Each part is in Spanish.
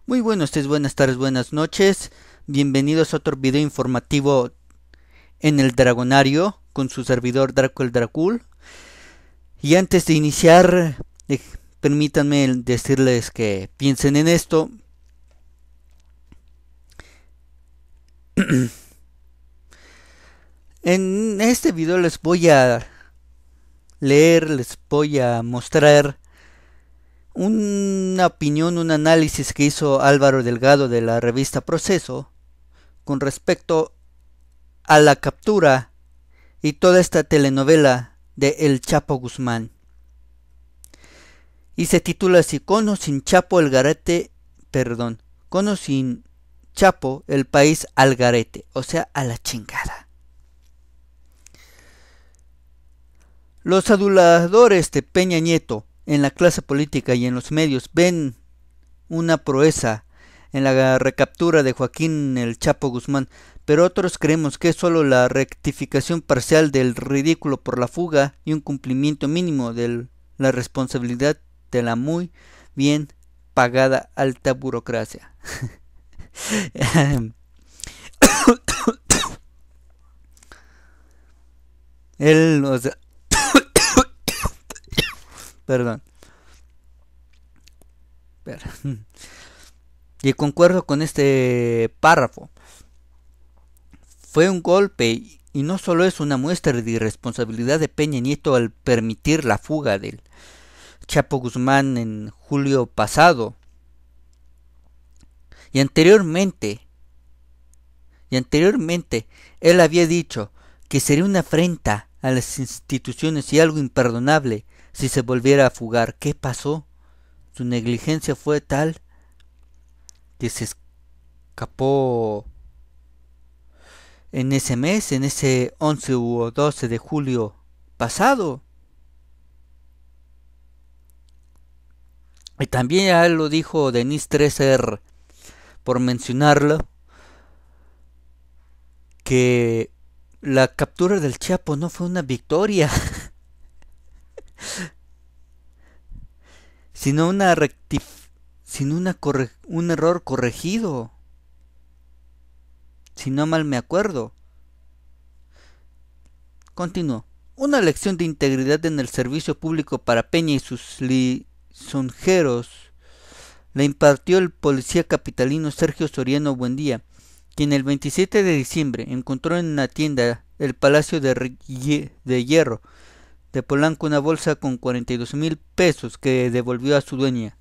Muy buenos días, buenas tardes, buenas noches. Bienvenidos a otro video informativo en el Dragonario con su servidor Draco el Dracul. Y antes de iniciar, permítanme decirles que piensen en esto. En este video les voy a leer, les voy a mostrar una opinión, un análisis que hizo Álvaro Delgado de la revista Proceso con respecto a la captura y toda esta telenovela de El Chapo Guzmán. Y se titula así: Con o sin Chapo el garete, perdón, con o sin Chapo el país al garete, o sea, a la chingada. Los aduladores de Peña Nieto en la clase política y en los medios ven una proeza en la recaptura de Joaquín el Chapo Guzmán, pero otros creemos que es solo la rectificación parcial del ridículo por la fuga y un cumplimiento mínimo de la responsabilidad de la muy bien pagada alta burocracia. Él, o sea, perdón. Y concuerdo con este párrafo. Fue un golpe y no solo es una muestra de irresponsabilidad de Peña Nieto al permitir la fuga del Chapo Guzmán en julio pasado. Y anteriormente, él había dicho que sería una afrenta a las instituciones y algo imperdonable si se volviera a fugar. ¿Qué pasó? Su negligencia fue tal que se escapó en ese mes, en ese 11 o 12 de julio pasado. Y también ya lo dijo Denise Dresser, por mencionarlo, que la captura del Chapo no fue una victoria, sino un error corregido, si no mal me acuerdo. Continuó. Una lección de integridad en el servicio público para Peña y sus lisonjeros la impartió el policía capitalino Sergio Soriano Buendía, quien el 27 de diciembre encontró en una tienda del Palacio de Hierro de Polanco una bolsa con 42,000 pesos que devolvió a su dueña.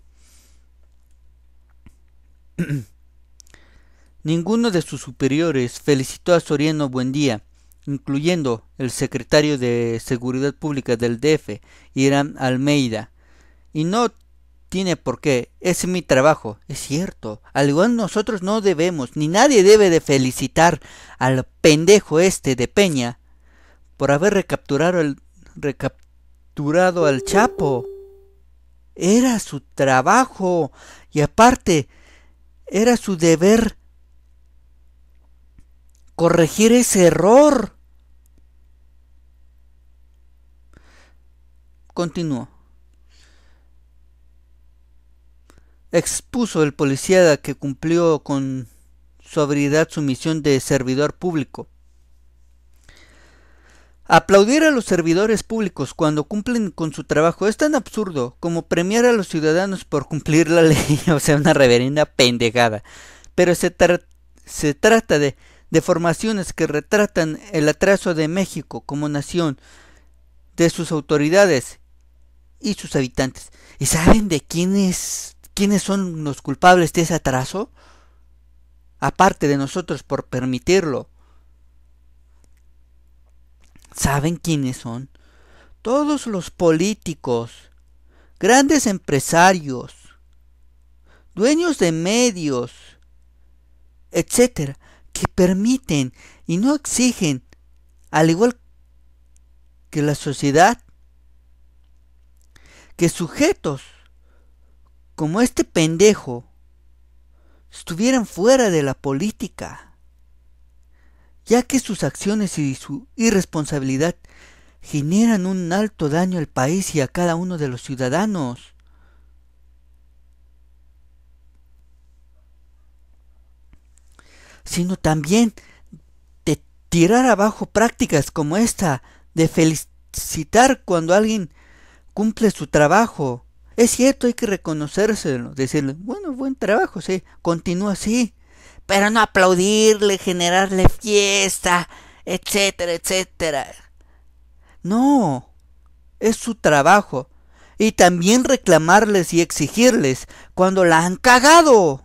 Ninguno de sus superiores felicitó a Soriano Buendía, incluyendo el secretario de Seguridad Pública del DF, Irán Almeida. Y no tiene por qué, es mi trabajo, es cierto. Al igual nosotros no debemos, ni nadie debe de felicitar al pendejo este de Peña por haber recapturado al Chapo. Era su trabajo y aparte era su deber corregir ese error. Continuó. Expuso el policía que cumplió con sobriedad su misión de servidor público. Aplaudir a los servidores públicos cuando cumplen con su trabajo es tan absurdo como premiar a los ciudadanos por cumplir la ley, o sea, una reverenda pendejada. Pero se trata de deformaciones que retratan el atraso de México como nación, de sus autoridades y sus habitantes. ¿Y saben de quiénes son los culpables de ese atraso? Aparte de nosotros por permitirlo. ¿Saben quiénes son? Todos los políticos, grandes empresarios, dueños de medios, etcétera, que permiten y no exigen, al igual que la sociedad, que sujetos como este pendejo estuvieran fuera de la política, ya que sus acciones y su irresponsabilidad generan un alto daño al país y a cada uno de los ciudadanos. sino también de tirar abajo prácticas como esta, de felicitar cuando alguien cumple su trabajo. Es cierto, hay que reconocérselo, decirle, bueno, buen trabajo, sí, continúa así, pero no aplaudirle, generarle fiesta, etcétera, etcétera. No, es su trabajo. Y también reclamarles y exigirles cuando la han cagado.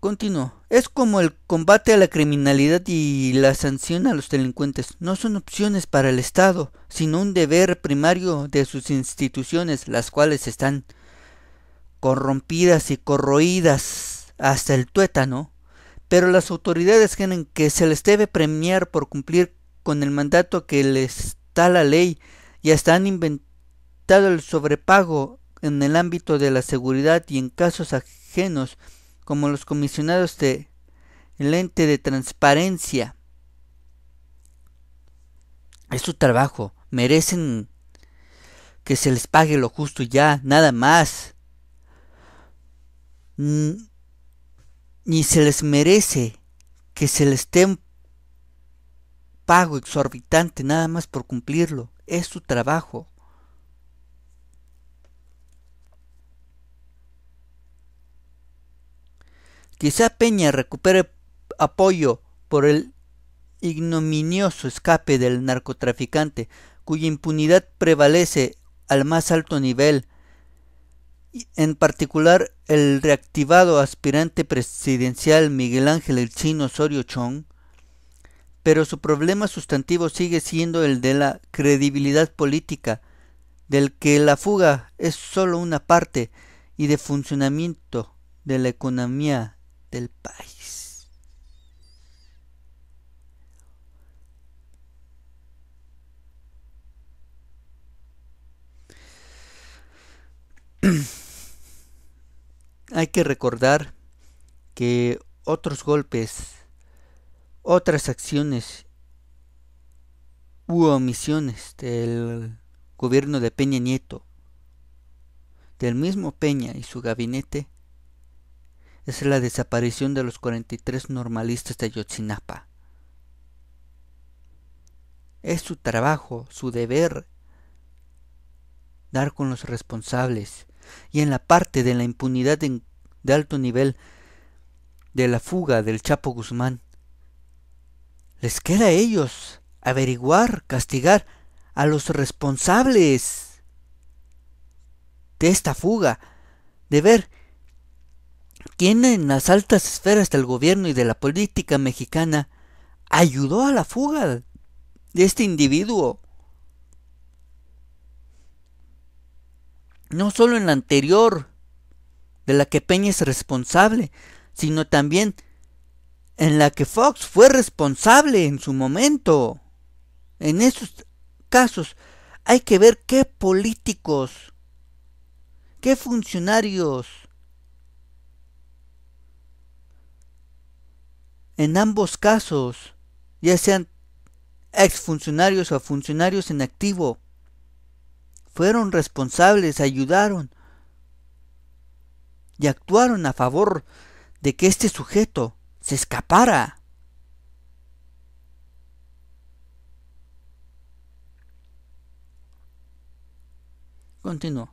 Continuó. Es como el combate a la criminalidad y la sanción a los delincuentes. No son opciones para el Estado, sino un deber primario de sus instituciones, las cuales están corrompidas y corroídas hasta el tuétano. Pero las autoridades creen que se les debe premiar por cumplir con el mandato que les da la ley y hasta han inventado el sobrepago en el ámbito de la seguridad y en casos ajenos como los comisionados del ente de transparencia. Es su trabajo, merecen que se les pague lo justo y ya, nada más. Ni se les merece que se les dé un pago exorbitante nada más por cumplirlo. Es su trabajo. Quizá Peña recupere apoyo por el ignominioso escape del narcotraficante, cuya impunidad prevalece al más alto nivel, en particular el reactivado aspirante presidencial Miguel Ángel El Chino Osorio Chong, pero su problema sustantivo sigue siendo el de la credibilidad política, del que la fuga es solo una parte y de funcionamiento de la economía del país. Hay que recordar que otros golpes, otras acciones u omisiones del gobierno de Peña Nieto, del mismo Peña y su gabinete, es la desaparición de los 43 normalistas de Ayotzinapa. Es su trabajo, su deber, dar con los responsables. Y en la parte de la impunidad de alto nivel de la fuga del Chapo Guzmán, les queda a ellos averiguar, castigar a los responsables de esta fuga, de ver quién en las altas esferas del gobierno y de la política mexicana ayudó a la fuga de este individuo. No solo en la anterior, de la que Peña es responsable, sino también en la que Fox fue responsable en su momento. En esos casos hay que ver qué políticos, qué funcionarios en ambos casos, ya sean exfuncionarios o funcionarios en activo, fueron responsables, ayudaron y actuaron a favor de que este sujeto se escapara. Continuó.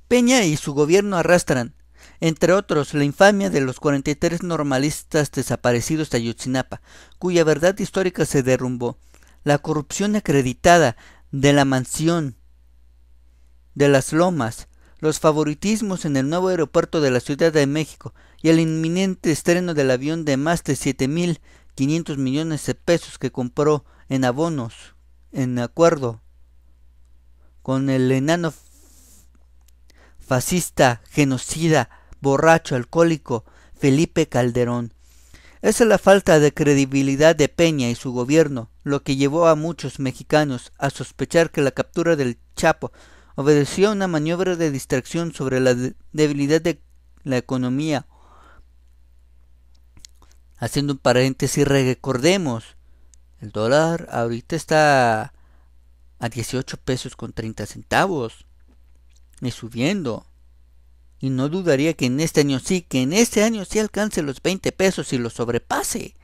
Peña y su gobierno arrastran, entre otros, la infamia de los 43 normalistas desaparecidos de Ayotzinapa, cuya verdad histórica se derrumbó, la corrupción acreditada de la mansión de las Lomas, los favoritismos en el nuevo aeropuerto de la Ciudad de México y el inminente estreno del avión de más de 7.500 millones de pesos que compró en abonos, en acuerdo con el enano fascista, genocida, borracho, alcohólico Felipe Calderón. Esa es la falta de credibilidad de Peña y su gobierno lo que llevó a muchos mexicanos a sospechar que la captura del Chapo obedeció a una maniobra de distracción sobre la debilidad de la economía. Haciendo un paréntesis, recordemos, el dólar ahorita está a 18 pesos con 30 centavos. y subiendo. Y no dudaría que en este año sí alcance los 20 pesos y lo sobrepase.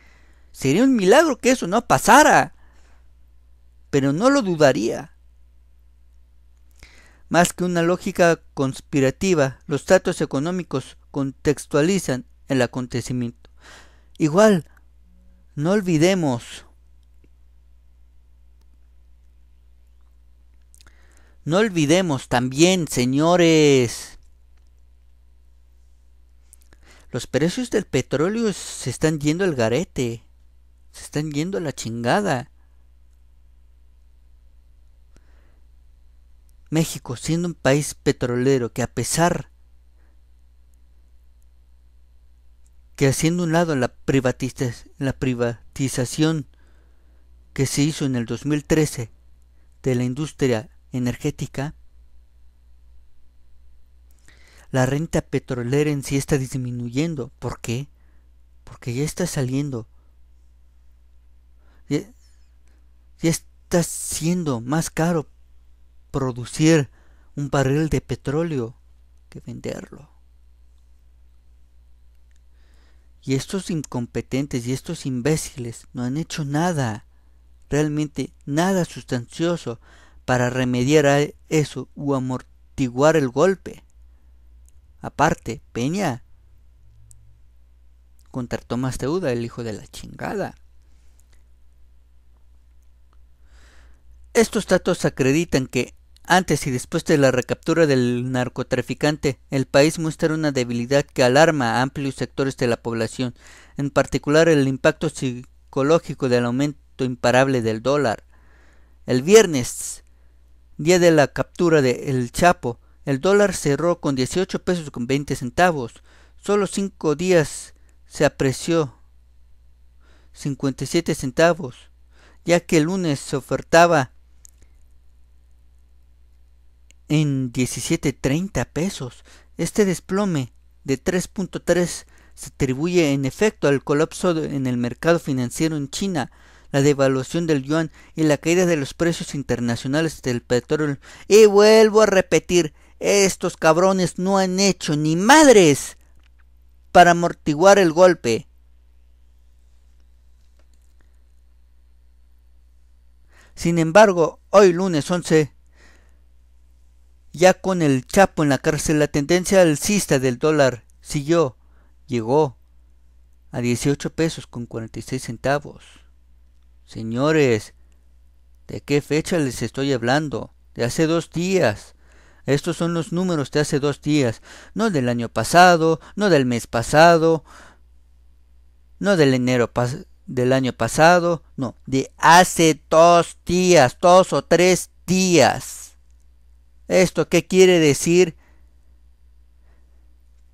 Sería un milagro que eso no pasara. Pero no lo dudaría. Más que una lógica conspirativa, los datos económicos contextualizan el acontecimiento. Igual, no olvidemos también, señores, los precios del petróleo se están yendo al garete, se están yendo a la chingada. México, siendo un país petrolero que a pesar que haciendo un lado la privatización que se hizo en el 2013 de la industria energética, la renta petrolera en sí está disminuyendo. ¿Por qué? Porque ya está saliendo, ya está siendo más caro producir un barril de petróleo que venderlo. Y estos incompetentes y estos imbéciles no han hecho nada, realmente nada sustancioso para remediar a eso o amortiguar el golpe. Aparte, Peña contra Tomás Teuda, el hijo de la chingada. Estos datos acreditan que antes y después de la recaptura del narcotraficante, el país muestra una debilidad que alarma a amplios sectores de la población, en particular el impacto psicológico del aumento imparable del dólar. El viernes, día de la captura de El Chapo, el dólar cerró con 18 pesos con 20 centavos. Solo 5 días se apreció 57 centavos, ya que el lunes se ofertaba en 17.30 pesos. Este desplome de 3.3 se atribuye en efecto al colapso en el mercado financiero en China, la devaluación del yuan y la caída de los precios internacionales del petróleo. Y vuelvo a repetir, estos cabrones no han hecho ni madres para amortiguar el golpe. Sin embargo, hoy lunes 11, ya con el Chapo en la cárcel, la tendencia alcista del dólar llegó a 18 pesos con 46 centavos. Señores, ¿de qué fecha les estoy hablando? De hace 2 días. Estos son los números de hace 2 días, no del año pasado, no del mes pasado, no del enero del año pasado, no, de hace 2 días, 2 o 3 días. ¿Esto qué quiere decir?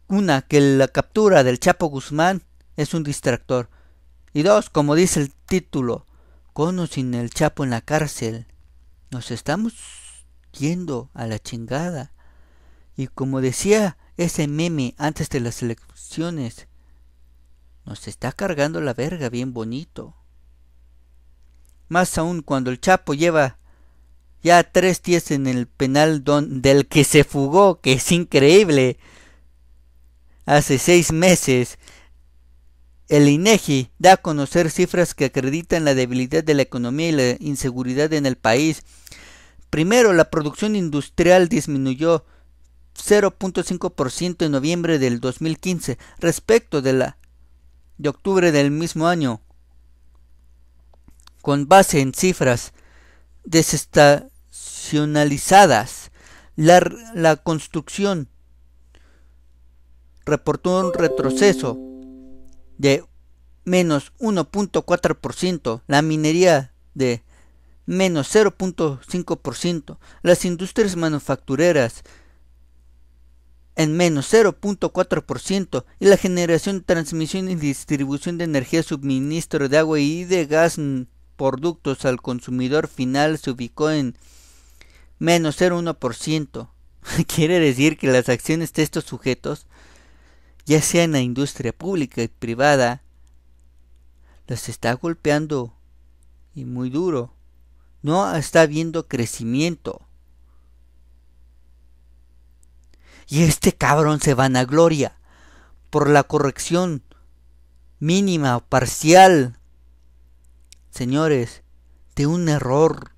Una, que la captura del Chapo Guzmán es un distractor. Y 2, como dice el título, con o sin el Chapo en la cárcel, nos estamos yendo a la chingada. Y como decía ese meme antes de las elecciones, nos está cargando la verga bien bonito. Más aún cuando el Chapo lleva ya 3 días en el penal del que se fugó, que es increíble. Hace 6 meses, el INEGI da a conocer cifras que acreditan la debilidad de la economía y la inseguridad en el país. Primero, la producción industrial disminuyó 0.5% en noviembre del 2015 respecto de octubre del mismo año, con base en cifras desestacionalizadas. La construcción reportó un retroceso de menos 1.4%, la minería de menos 0.5%, las industrias manufactureras en menos 0.4% y la generación, transmisión y distribución de energía, suministro de agua y de gas por ductos al consumidor final se ubicó en menos 0.1%. Quiere decir que las acciones de estos sujetos, ya sea en la industria pública y privada, las está golpeando y muy duro. No está habiendo crecimiento. Y este cabrón se vanagloria por la corrección mínima o parcial, señores, de un error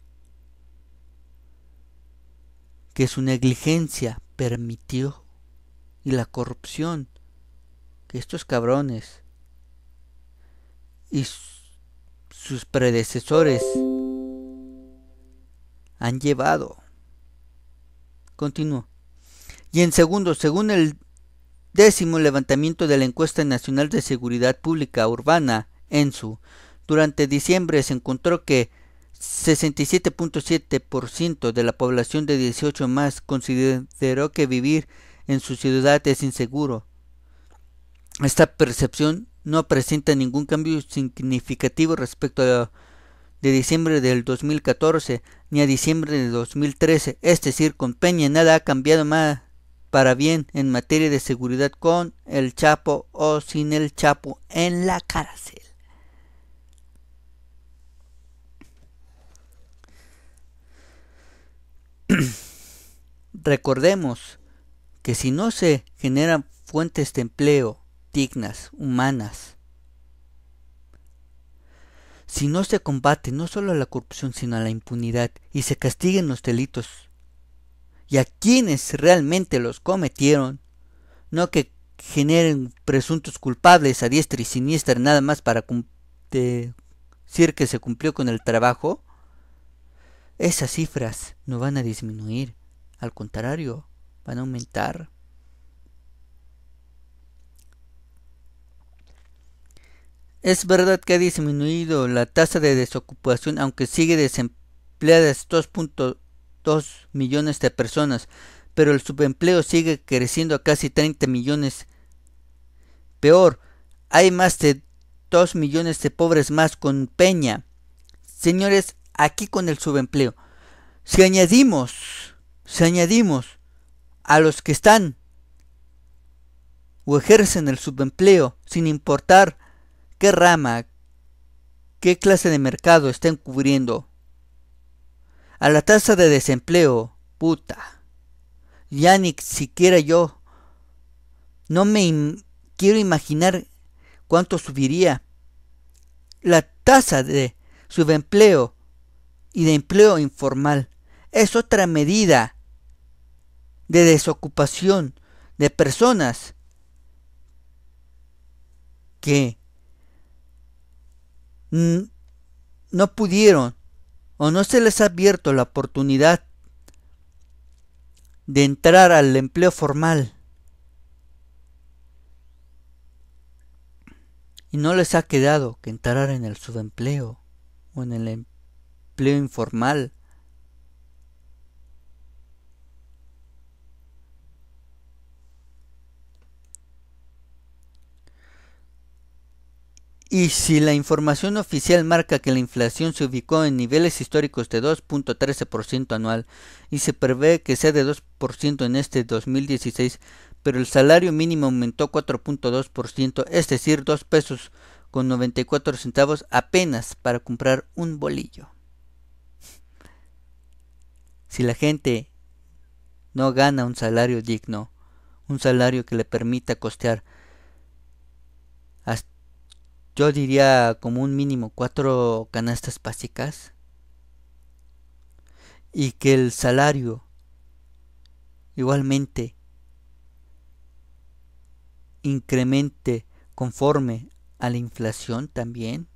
que su negligencia permitió, y la corrupción que estos cabrones y sus predecesores han llevado. Continúo. Y en segundo, según el 10º levantamiento de la Encuesta Nacional de Seguridad Pública Urbana, ENSU, durante diciembre se encontró que 67.7% de la población de 18 más consideró que vivir en su ciudad es inseguro. Esta percepción no presenta ningún cambio significativo respecto a de diciembre del 2014 ni a diciembre de 2013. Es decir, con Peña nada ha cambiado más para bien en materia de seguridad, con el Chapo o sin el Chapo en la cárcel. Recordemos que si no se generan fuentes de empleo dignas, humanas, si no se combate no solo la corrupción sino la impunidad y se castiguen los delitos y a quienes realmente los cometieron, no que generen presuntos culpables a diestra y siniestra nada más para decir que se cumplió con el trabajo, esas cifras no van a disminuir, al contrario, van a aumentar. Es verdad que ha disminuido la tasa de desocupación, aunque sigue desempleadas 2.2 millones de personas, pero el subempleo sigue creciendo a casi 30 millones. Peor, hay más de 2 millones de pobres más con Peña. Señores, aquí con el subempleo, si añadimos a los que están o ejercen el subempleo, sin importar qué rama, qué clase de mercado estén cubriendo, a la tasa de desempleo, puta, ya ni siquiera yo no me quiero imaginar cuánto subiría. La tasa de subempleo y de empleo informal es otra medida de desocupación de personas que no pudieron o no se les ha abierto la oportunidad de entrar al empleo formal y no les ha quedado que entrar en el subempleo o en el empleo informal. Y si la información oficial marca que la inflación se ubicó en niveles históricos de 2.13% anual y se prevé que sea de 2% en este 2016, pero el salario mínimo aumentó 4.2%, es decir, 2 pesos con 94 centavos apenas para comprar un bolillo. Si la gente no gana un salario digno, un salario que le permita costear hasta, yo diría, como un mínimo 4 canastas básicas, y que el salario igualmente incremente conforme a la inflación también,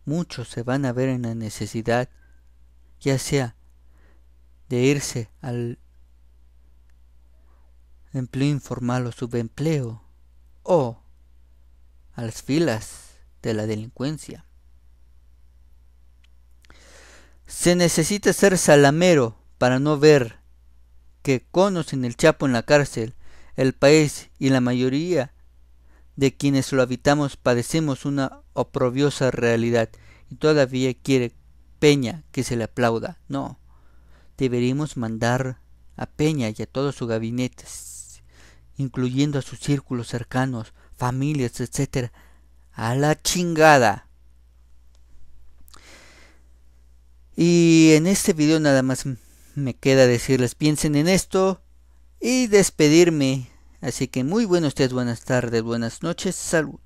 muchos se van a ver en la necesidad, ya sea de irse al empleo informal o subempleo, o a las filas de la delincuencia. Se necesita ser salamero para no ver que con o sin el Chapo en la cárcel, el país y la mayoría de quienes lo habitamos padecemos una oprobiosa realidad, y todavía quiere Peña que se le aplauda. No, deberíamos mandar a Peña y a todo su gabinete, incluyendo a sus círculos cercanos, familias, etcétera, a la chingada. Y en este video nada más me queda decirles piensen en esto y despedirme. Así que muy buenos días, buenas tardes, buenas noches, salud.